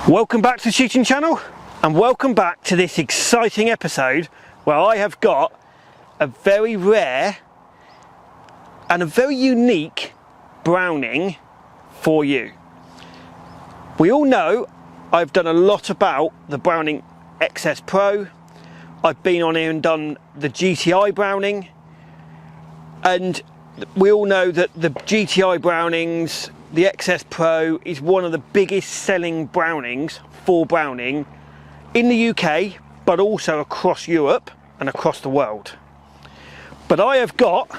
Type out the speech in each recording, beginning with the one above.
Welcome back to the shooting channel, and welcome back to this exciting episode where I have got a very rare and a very unique Browning for you. We all know I've done a lot about the Browning XS Pro. I've been on here and done the GTI Browning, and we all know that the GTI Brownings, the XS Pro, is one of the biggest selling Brownings for Browning in the UK, but also across Europe and across the world. But I have got,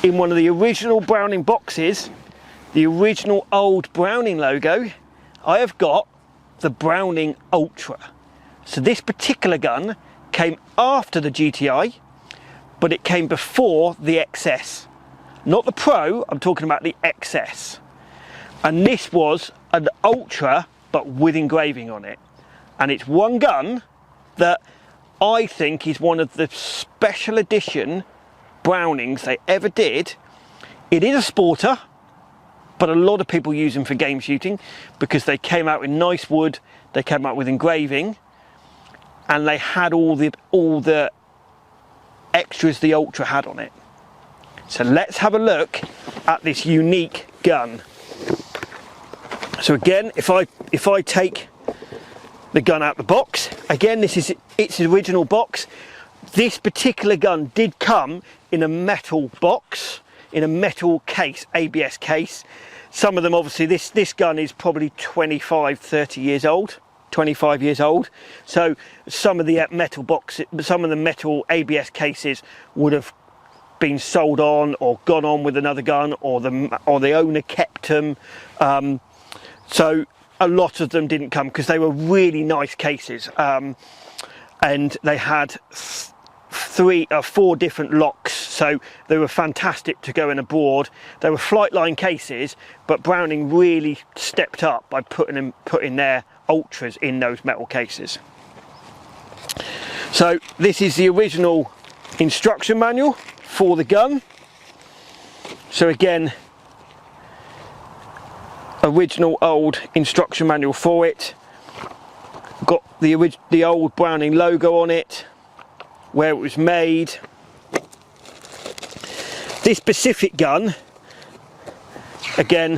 in one of the original Browning boxes, the original old Browning logo, I have got the Browning Ultra. So this particular gun came after the GTI, but it came before the XS. Not the Pro, I'm talking about the XS. And this was an Ultra, but with engraving on it. And it's one gun that I think is one of the special edition Brownings they ever did. It is a sporter, but a lot of people use them for game shooting because they came out with nice wood, they came out with engraving, and they had all the extras the Ultra had on it. So let's have a look at this unique gun. So again, if I take the gun out the box, again, this is its original box. This particular gun did come in a metal box, in a metal case, ABS case. Some of them, obviously, this gun is probably 25 years old. So some of the metal boxes, some of the metal ABS cases would have been sold on or gone on with another gun, or the owner kept them. So a lot of them didn't come because they were really nice cases, and they had 4 different locks, so they were fantastic to go in abroad. They were flight line cases, but Browning really stepped up by putting their Ultras in those metal cases. So this is the original instruction manual for the gun. So again, original old instruction manual for it. Got the old Browning logo on it, where it was made. This specific gun, again,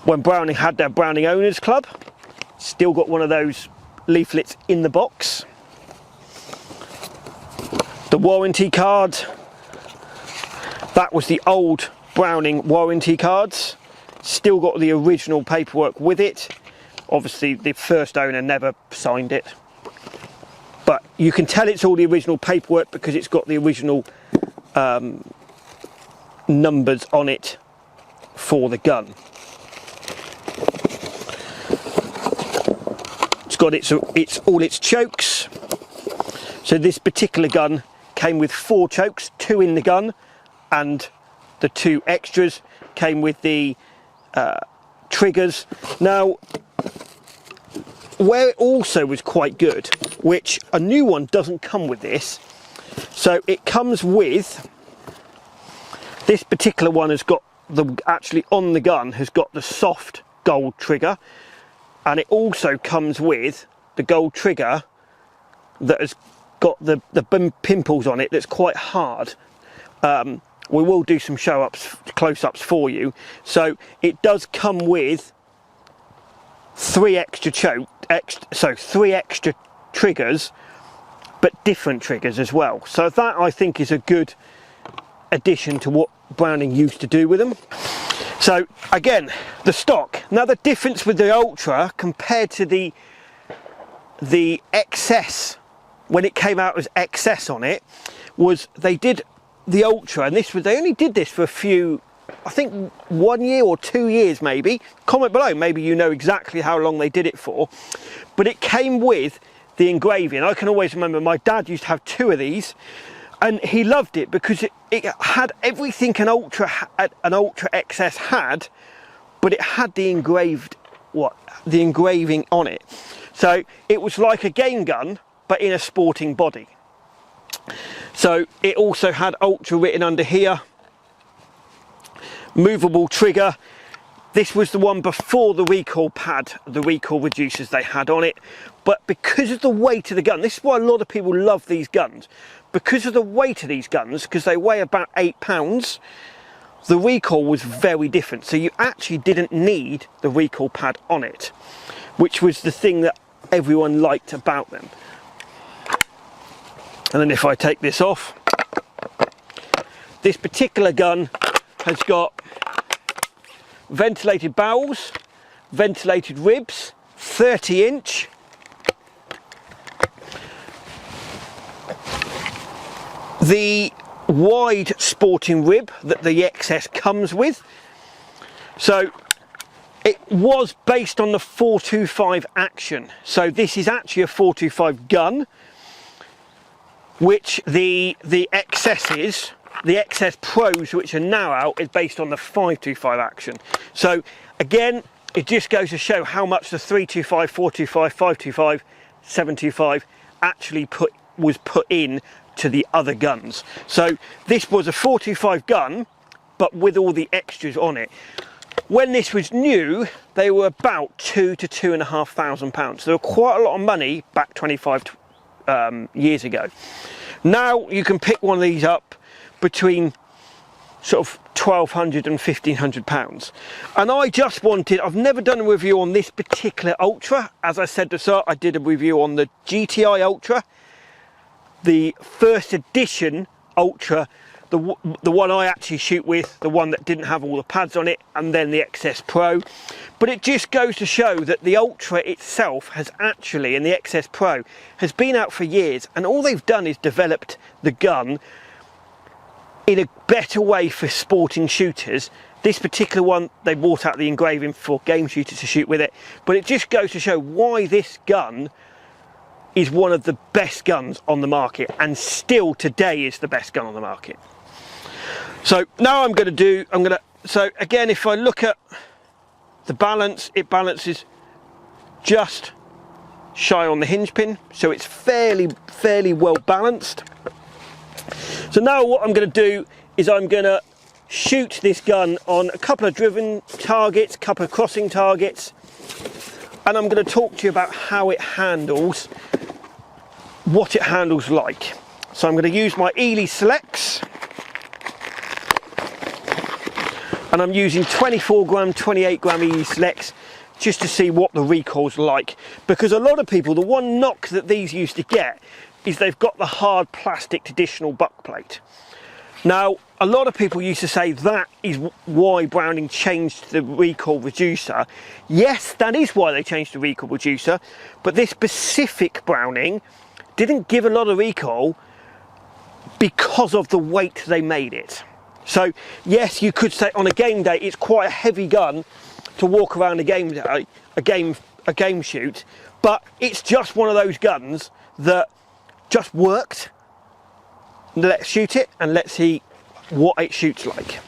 when Browning had their Browning Owners Club, still got one of those leaflets in the box. The warranty card, that was the old Browning warranty cards. Still got the original paperwork with it. Obviously the first owner never signed it, but you can tell it's all the original paperwork because it's got the original numbers on it for the gun. It's got all its chokes. So this particular gun came with 4 chokes, 2 in the gun, and the 2 extras came with the triggers. Now, where it also was quite good, which a new one doesn't come with this, so it comes with, this particular one has got actually on the gun has got the soft gold trigger, and it also comes with the gold trigger that has got the pimples on it that's quite hard. We will do some close-ups for you. So it does come with 3 extra triggers, but different triggers as well. So that, I think, is a good addition to what Browning used to do with them. So again, the stock. Now the difference with the Ultra compared to the XS, when it came out as XS on it, was they did the Ultra, and they only did this for a few, I think 1 year or 2 years maybe. Comment below, maybe you know exactly how long they did it for. But it came with the engraving. I can always remember my dad used to have 2 of these, and he loved it because it had everything an Ultra XS had, but it had the engraving on it. So it was like a game gun, but in a sporting body. So it also had Ultra written under here, movable trigger, This was the one before the recoil pad, the recoil reducers they had on it. But because of the weight of the gun, this is why a lot of people love these guns. Because of the weight of these guns, because they weigh about 8 pounds, the recoil was very different. So you actually didn't need the recoil pad on it, which was the thing that everyone liked about them. And then if I take this off, this particular gun has got ventilated barrels, ventilated ribs, 30-inch. The wide sporting rib that the XS comes with. So it was based on the 425 action. So this is actually a 425 gun, which the XS's, the XS Pros, which are now out, is based on the 525 action. So again, it just goes to show how much the 325, 425, 525, 725 actually was put in to the other guns. So this was a 425 gun, but with all the extras on it. When this was new, they were about £2,000 to £2,500. So they were quite a lot of money back 25 years ago. Now you can pick one of these up between sort of £1,200 and £1,500. And I just wanted, I've never done a review on this particular Ultra. As I said at the start, I did a review on the GTI Ultra, the first edition Ultra, the one I actually shoot with, the one that didn't have all the pads on it, and then the XS Pro. But it just goes to show that the Ultra itself has actually, and the XS Pro, has been out for years, and all they've done is developed the gun in a better way for sporting shooters. This particular one, they brought out the engraving for game shooters to shoot with it, but it just goes to show why this gun is one of the best guns on the market, and still today is the best gun on the market. So now so again, if I look at the balance, it balances just shy on the hinge pin, so it's fairly well balanced. So now what I'm going to do is I'm going to shoot this gun on a couple of driven targets, a couple of crossing targets, and I'm going to talk to you about how it handles, what it handles like. So I'm going to use my Ely Selects, and I'm using 24 gram, 28 gram Ely Selects just to see what the recoil's like. Because a lot of people, the one knock that these used to get is they've got the hard plastic traditional buck plate. Now, a lot of people used to say that is why Browning changed the recoil reducer. Yes, that is why they changed the recoil reducer, but this specific Browning didn't give a lot of recoil because of the weight they made it. So yes, you could say on a game day it's quite a heavy gun to walk around a game day, a game shoot, but it's just one of those guns that just worked. Let's shoot it and let's see what it shoots like.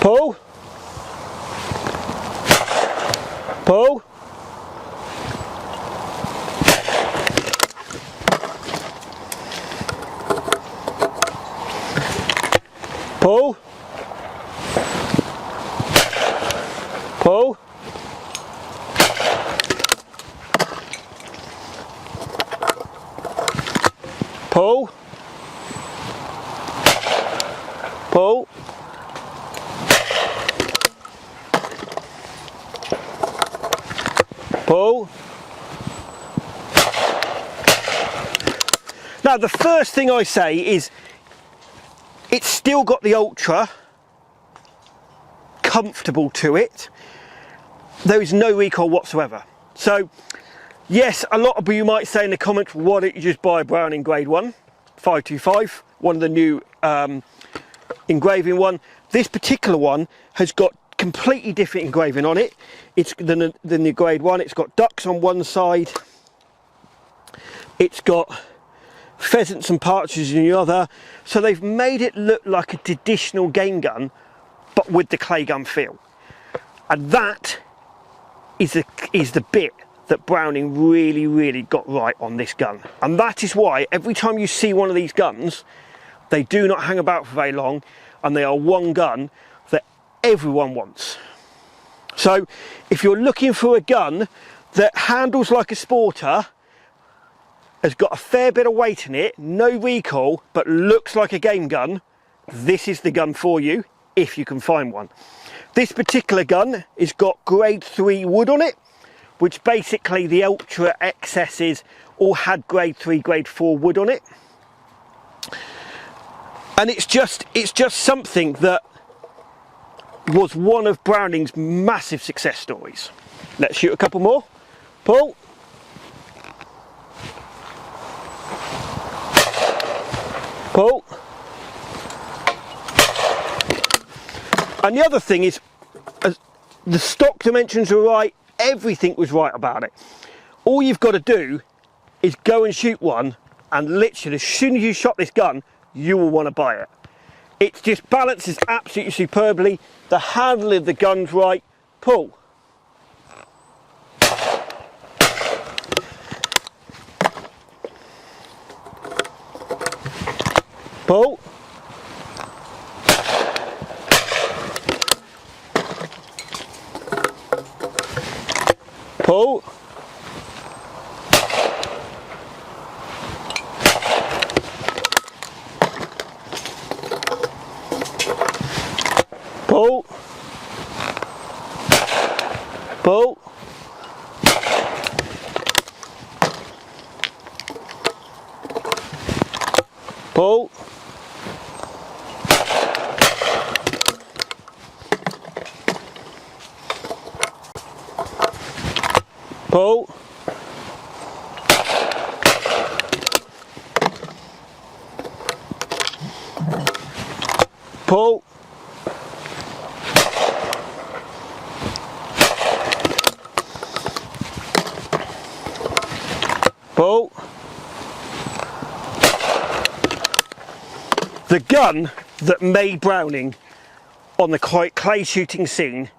Pull. Pull. Pull. Pull. Pull. Pull. Pull. Now the first thing I say is it's still got the Ultra comfortable to it. There is no recoil whatsoever. So yes, a lot of you might say in the comments, why don't you just buy a Browning grade 1 525, one of the new engraving one. This particular one has got completely different engraving on it. It's than the grade 1. It's got ducks on one side, it's got pheasants and partridges in the other. So they've made it look like a traditional game gun, but with the clay gun feel. And that is the bit that Browning really got right on this gun. And that is why every time you see one of these guns, they do not hang about for very long, and they are one gun that everyone wants. So if you're looking for a gun that handles like a sporter, has got a fair bit of weight in it, no recoil, but looks like a game gun, this is the gun for you, if you can find one. This particular gun has got grade 3 wood on it, which basically the Ultra XS's all had grade 3, grade 4 wood on it. And it's just something that was one of Browning's massive success stories. Let's shoot a couple more. Pull. Pull. And the other thing is, the stock dimensions are right, everything was right about it. All you've got to do is go and shoot one, and literally as soon as you shot this gun, you will want to buy it. It just balances absolutely superbly. The handle of the gun's right. Pull. Pull. Pull. Pull. Pull. Pull. Pull. Pull. Pull. The gun that made Browning on the clay shooting scene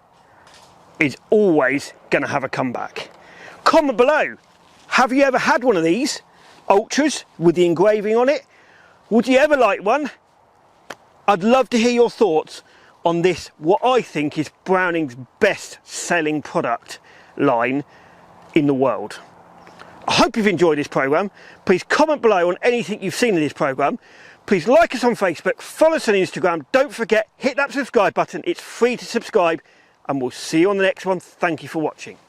is always going to have a comeback. Comment below, have you ever had one of these Ultras with the engraving on it? Would you ever like one? I'd love to hear your thoughts on this, what I think is Browning's best selling product line in the world. I hope you've enjoyed this programme. Please comment below on anything you've seen in this programme. Please like us on Facebook, follow us on Instagram. Don't forget, hit that subscribe button. It's free to subscribe, and we'll see you on the next one. Thank you for watching.